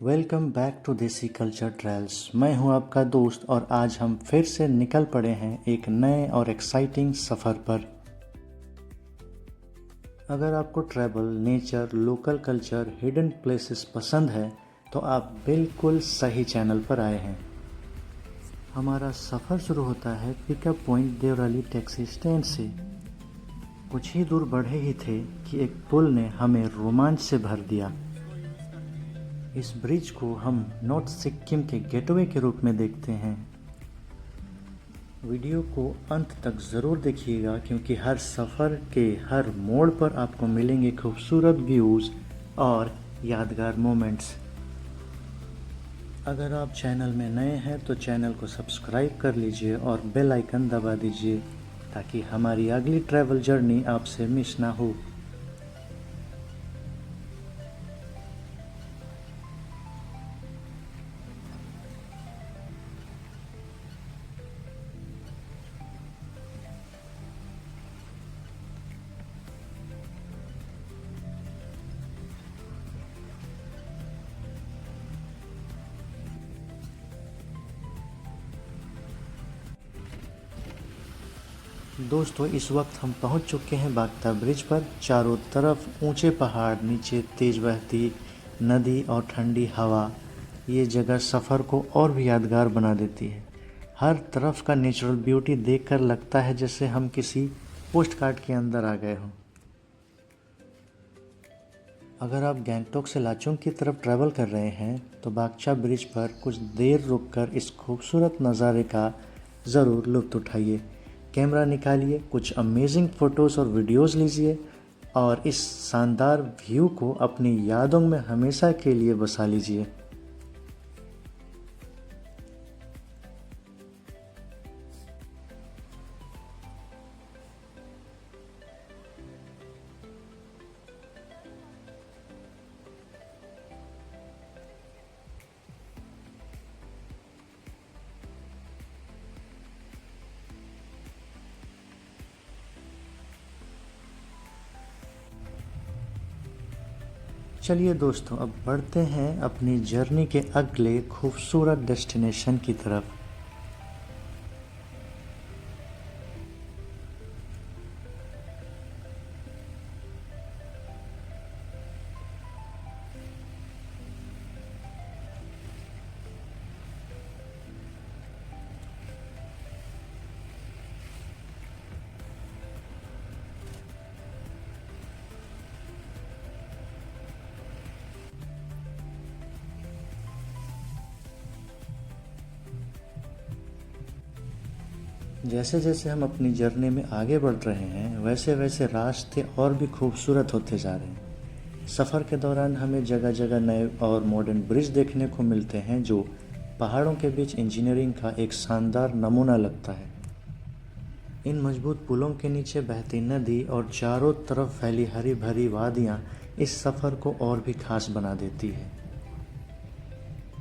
Welcome back to देसी culture trails. मैं हूं आपका दोस्त और आज हम फिर से निकल पड़े हैं एक नए और एक्साइटिंग सफ़र पर। अगर आपको travel, nature, local culture, hidden places पसंद है तो आप बिल्कुल सही चैनल पर आए हैं। हमारा सफ़र शुरू होता है pickup point Devrali taxi stand से। कुछ ही दूर बढ़े ही थे कि एक पुल ने हमें रोमांच से भर दिया। इस ब्रिज को हम नॉर्थ सिक्किम के गेटवे के रूप में देखते हैं। वीडियो को अंत तक ज़रूर देखिएगा क्योंकि हर सफ़र के हर मोड़ पर आपको मिलेंगे खूबसूरत व्यूज़ और यादगार मोमेंट्स। अगर आप चैनल में नए हैं तो चैनल को सब्सक्राइब कर लीजिए और बेल आइकन दबा दीजिए ताकि हमारी अगली ट्रैवल जर्नी आपसे मिस ना हो। दोस्तों, इस वक्त हम पहुंच चुके हैं बागता ब्रिज पर। चारों तरफ ऊंचे पहाड़, नीचे तेज बहती नदी और ठंडी हवा। ये जगह सफ़र को और भी यादगार बना देती है। हर तरफ का नेचुरल ब्यूटी देखकर लगता है जैसे हम किसी पोस्ट कार्ड के अंदर आ गए हों। अगर आप गैंगटॉक से लाचुंग की तरफ ट्रैवल कर रहे हैं तो बागचा ब्रिज पर कुछ देर रुककर इस खूबसूरत नज़ारे का ज़रूर लुत्फ़ उठाइए। कैमरा निकालिए, कुछ अमेजिंग फ़ोटोज़ और वीडियोज़ लीजिए और इस शानदार व्यू को अपनी यादों में हमेशा के लिए बसा लीजिए। चलिए दोस्तों, अब बढ़ते हैं अपनी जर्नी के अगले खूबसूरत डेस्टिनेशन की तरफ। जैसे जैसे हम अपनी जर्नी में आगे बढ़ रहे हैं वैसे वैसे रास्ते और भी खूबसूरत होते जा रहे हैं। सफ़र के दौरान हमें जगह जगह नए और मॉडर्न ब्रिज देखने को मिलते हैं जो पहाड़ों के बीच इंजीनियरिंग का एक शानदार नमूना लगता है। इन मजबूत पुलों के नीचे बहती नदी और चारों तरफ फैली हरी भरी वादियाँ इस सफ़र को और भी खास बना देती है।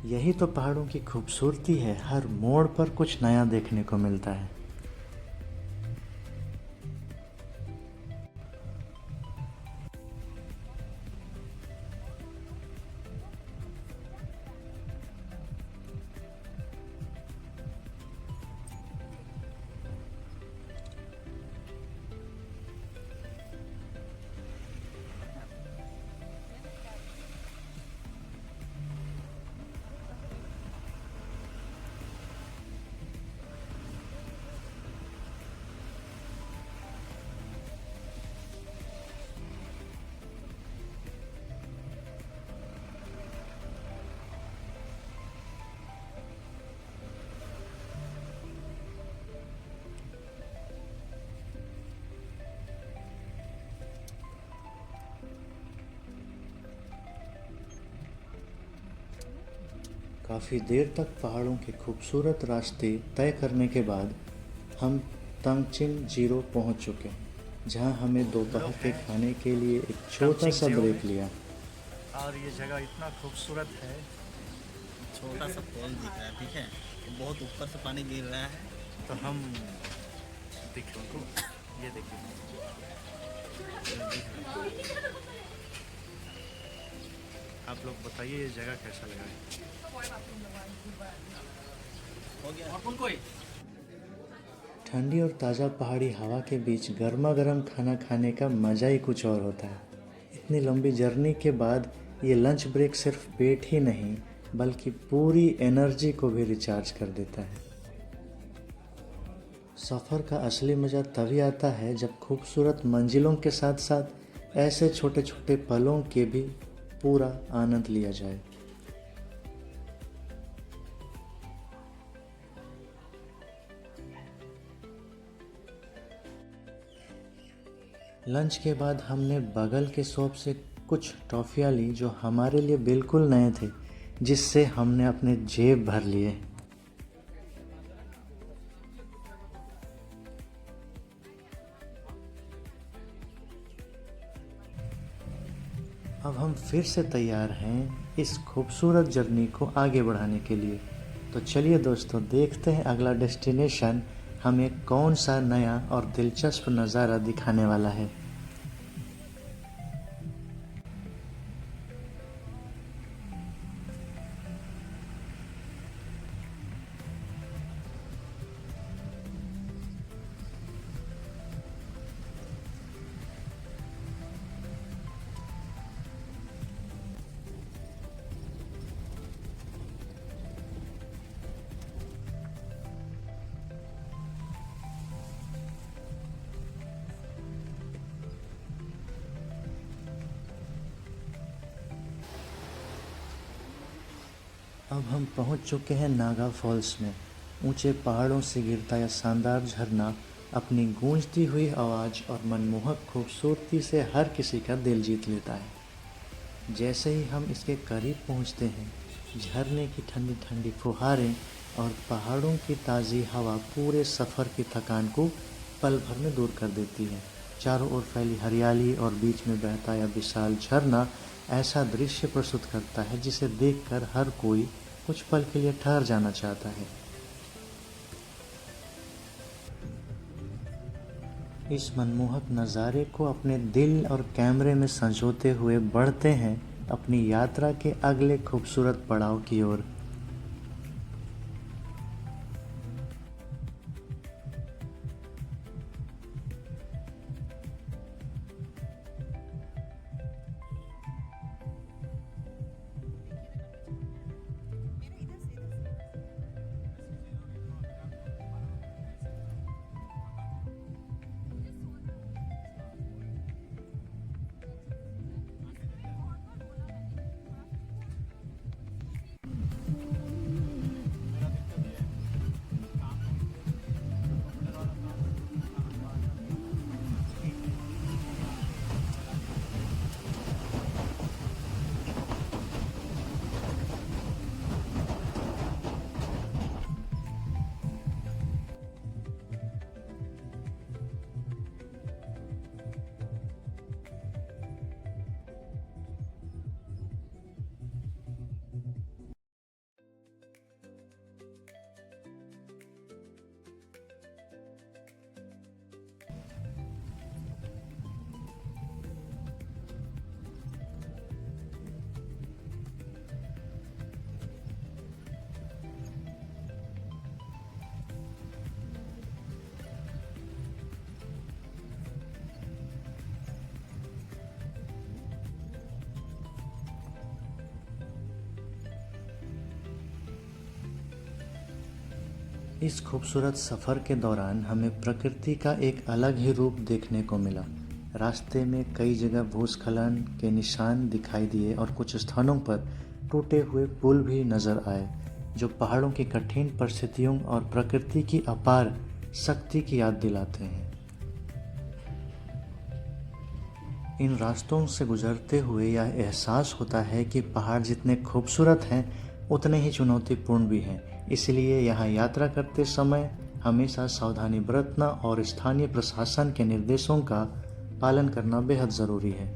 यही तो पहाड़ों की खूबसूरती है, हर मोड़ पर कुछ नया देखने को मिलता है। काफ़ी देर तक पहाड़ों के खूबसूरत रास्ते तय करने के बाद हम तंगचिन जीरो पहुंच चुके हैं, जहां हमें दोपहर के खाने के लिए एक छोटा सा ब्रेक लिया। और ये जगह इतना खूबसूरत है। छोटा सा फॉल दिख रहा है, ठीक है, तो बहुत ऊपर से पानी गिर रहा है। तो हम देखो तो ये देखिए आप लोग बताइए ये जगह कैसा लगा है। हो गया। ठंडी और ताज़ा पहाड़ी हवा के बीच गर्मा गर्म खाना खाने का मज़ा ही कुछ और होता है। इतनी लंबी जर्नी के बाद ये लंच ब्रेक सिर्फ पेट ही नहीं बल्कि पूरी एनर्जी को भी रिचार्ज कर देता है। सफ़र का असली मज़ा तभी आता है जब खूबसूरत मंजिलों के साथ साथ ऐसे छोटे छोटे पलों के भी पूरा आनंद लिया जाए। लंच के बाद हमने बगल के शॉप से कुछ टॉफ़ियाँ ली जो हमारे लिए बिल्कुल नए थे, जिससे हमने अपने जेब भर लिए। अब हम फिर से तैयार हैं इस खूबसूरत जर्नी को आगे बढ़ाने के लिए। तो चलिए दोस्तों, देखते हैं अगला डेस्टिनेशन हमें कौन सा नया और दिलचस्प नज़ारा दिखाने वाला है। अब हम पहुंच चुके हैं नागा फॉल्स में। ऊंचे पहाड़ों से गिरता यह शानदार झरना अपनी गूंजती हुई आवाज़ और मनमोहक खूबसूरती से हर किसी का दिल जीत लेता है। जैसे ही हम इसके करीब पहुंचते हैं, झरने की ठंडी ठंडी फुहारें और पहाड़ों की ताज़ी हवा पूरे सफ़र की थकान को पल भर में दूर कर देती है। चारों ओर फैली हरियाली और बीच में बहता यह विशाल झरना ऐसा दृश्य प्रस्तुत करता है जिसे देखकर हर कोई कुछ पल के लिए ठहर जाना चाहता है। इस मनमोहक नज़ारे को अपने दिल और कैमरे में संजोते हुए बढ़ते हैं अपनी यात्रा के अगले खूबसूरत पड़ाव की ओर। इस खूबसूरत सफ़र के दौरान हमें प्रकृति का एक अलग ही रूप देखने को मिला। रास्ते में कई जगह भूस्खलन के निशान दिखाई दिए और कुछ स्थानों पर टूटे हुए पुल भी नज़र आए, जो पहाड़ों की कठिन परिस्थितियों और प्रकृति की अपार शक्ति की याद दिलाते हैं। इन रास्तों से गुजरते हुए यह एहसास होता है कि पहाड़ जितने खूबसूरत हैं उतने ही चुनौतीपूर्ण भी हैं। इसलिए यहाँ यात्रा करते समय हमेशा सावधानी बरतना और स्थानीय प्रशासन के निर्देशों का पालन करना बेहद ज़रूरी है।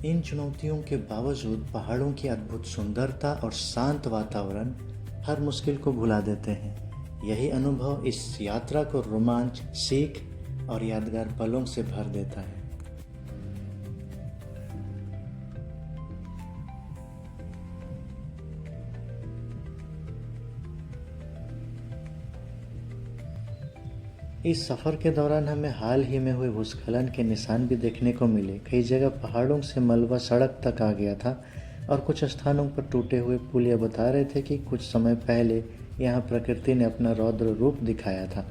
इन चुनौतियों के बावजूद पहाड़ों की अद्भुत सुंदरता और शांत वातावरण हर मुश्किल को भुला देते हैं। यही अनुभव इस यात्रा को रोमांच, सीख और यादगार पलों से भर देता है। इस सफ़र के दौरान हमें हाल ही में हुए भूस्खलन के निशान भी देखने को मिले। कई जगह पहाड़ों से मलबा सड़क तक आ गया था और कुछ स्थानों पर टूटे हुए पुल ये बता रहे थे कि कुछ समय पहले यहाँ प्रकृति ने अपना रौद्र रूप दिखाया था।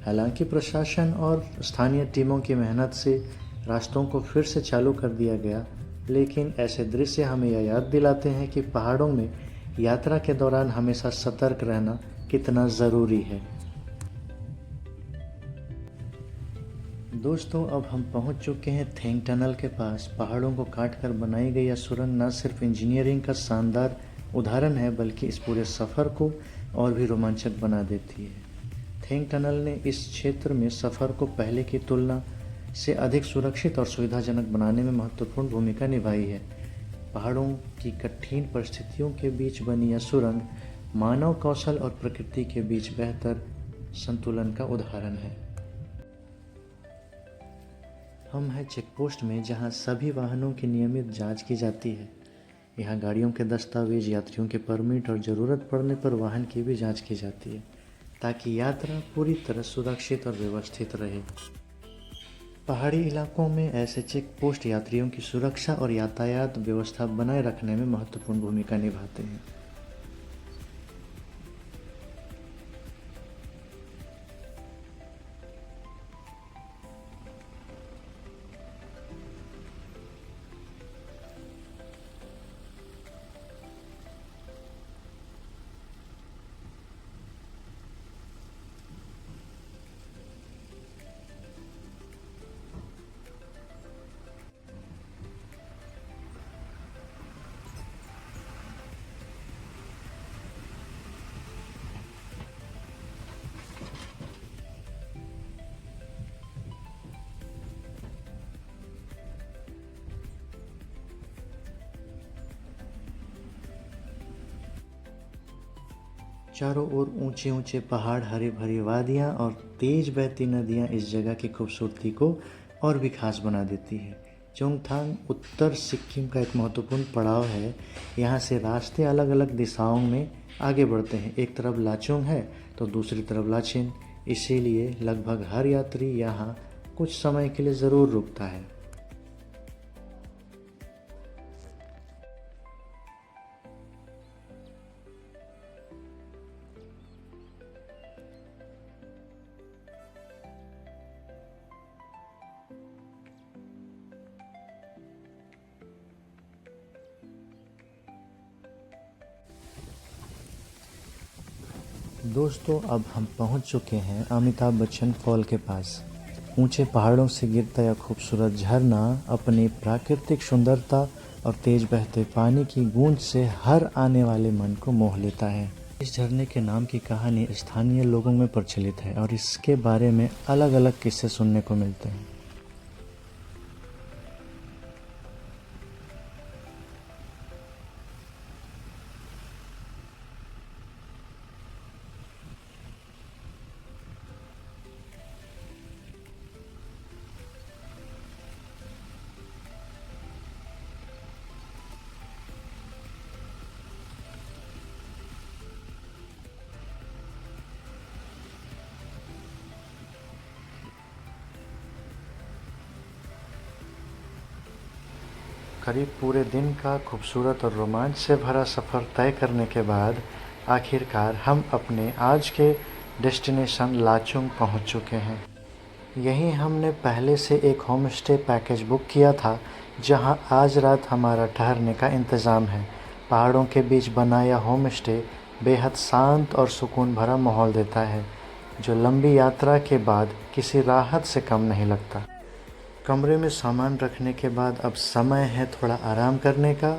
हालांकि प्रशासन और स्थानीय टीमों की मेहनत से रास्तों को फिर से चालू कर दिया गया, लेकिन ऐसे दृश्य हमें यह याद दिलाते हैं कि पहाड़ों में यात्रा के दौरान हमेशा सतर्क रहना कितना ज़रूरी है। दोस्तों, अब हम पहुंच चुके हैं थेंग टनल के पास। पहाड़ों को काट कर बनाई गई यह सुरंग न सिर्फ इंजीनियरिंग का शानदार उदाहरण है, बल्कि इस पूरे सफ़र को और भी रोमांचक बना देती है। थेंग टनल ने इस क्षेत्र में सफ़र को पहले की तुलना से अधिक सुरक्षित और सुविधाजनक बनाने में महत्वपूर्ण भूमिका निभाई है। पहाड़ों की कठिन परिस्थितियों के बीच बनी यह सुरंग मानव कौशल और प्रकृति के बीच बेहतर संतुलन का उदाहरण है। हम हैं चेक पोस्ट में, जहां सभी वाहनों की नियमित जांच की जाती है। यहाँ गाड़ियों के दस्तावेज, यात्रियों के परमिट और ज़रूरत पड़ने पर वाहन की भी जांच की जाती है, ताकि यात्रा पूरी तरह सुरक्षित और व्यवस्थित रहे। पहाड़ी इलाकों में ऐसे चेक पोस्ट यात्रियों की सुरक्षा और यातायात व्यवस्था बनाए रखने में महत्वपूर्ण भूमिका निभाते हैं। चारों ओर ऊंचे ऊंचे पहाड़, हरी भरी वादियां और तेज बहती नदियां इस जगह की खूबसूरती को और भी खास बना देती है। चुंगथांग उत्तर सिक्किम का एक महत्वपूर्ण पड़ाव है। यहाँ से रास्ते अलग अलग दिशाओं में आगे बढ़ते हैं। एक तरफ लाचुंग है तो दूसरी तरफ लाचेन, इसीलिए लगभग हर यात्री यहाँ कुछ समय के लिए ज़रूर रुकता है। दोस्तों, अब हम पहुंच चुके हैं अमिताभ बच्चन फॉल के पास। ऊंचे पहाड़ों से गिरता यह खूबसूरत झरना अपनी प्राकृतिक सुंदरता और तेज बहते पानी की गूंज से हर आने वाले मन को मोह लेता है। इस झरने के नाम की कहानी स्थानीय लोगों में प्रचलित है और इसके बारे में अलग अलग किस्से सुनने को मिलते हैं। करीब पूरे दिन का खूबसूरत और रोमांच से भरा सफ़र तय करने के बाद आखिरकार हम अपने आज के डेस्टिनेशन लाचुंग पहुंच चुके हैं। यहीं हमने पहले से एक होम स्टे पैकेज बुक किया था, जहां आज रात हमारा ठहरने का इंतज़ाम है। पहाड़ों के बीच बना यह होम स्टे बेहद शांत और सुकून भरा माहौल देता है, जो लंबी यात्रा के बाद किसी राहत से कम नहीं लगता। कमरे में सामान रखने के बाद अब समय है थोड़ा आराम करने का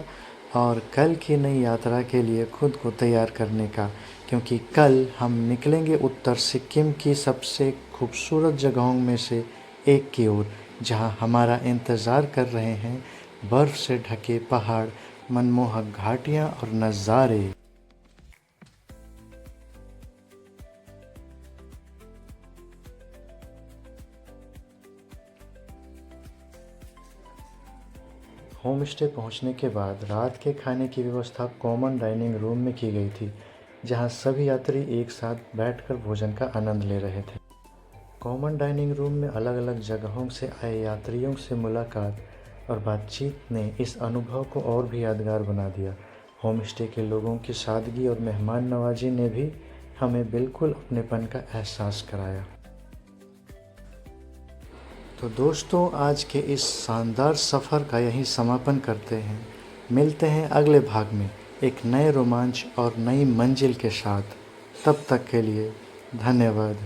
और कल की नई यात्रा के लिए खुद को तैयार करने का, क्योंकि कल हम निकलेंगे उत्तर सिक्किम की सबसे खूबसूरत जगहों में से एक की ओर, जहां हमारा इंतज़ार कर रहे हैं बर्फ़ से ढके पहाड़, मनमोहक घाटियां और नज़ारे। होम स्टे पहुँचने के बाद रात के खाने की व्यवस्था कॉमन डाइनिंग रूम में की गई थी, जहां सभी यात्री एक साथ बैठकर भोजन का आनंद ले रहे थे। कॉमन डाइनिंग रूम में अलग अलग जगहों से आए यात्रियों से मुलाकात और बातचीत ने इस अनुभव को और भी यादगार बना दिया। होम स्टे के लोगों की सादगी और मेहमान नवाजी ने भी हमें बिल्कुल अपनेपन का एहसास कराया। तो दोस्तों, आज के इस शानदार सफ़र का यही समापन करते हैं। मिलते हैं अगले भाग में एक नए रोमांच और नई मंजिल के साथ। तब तक के लिए धन्यवाद।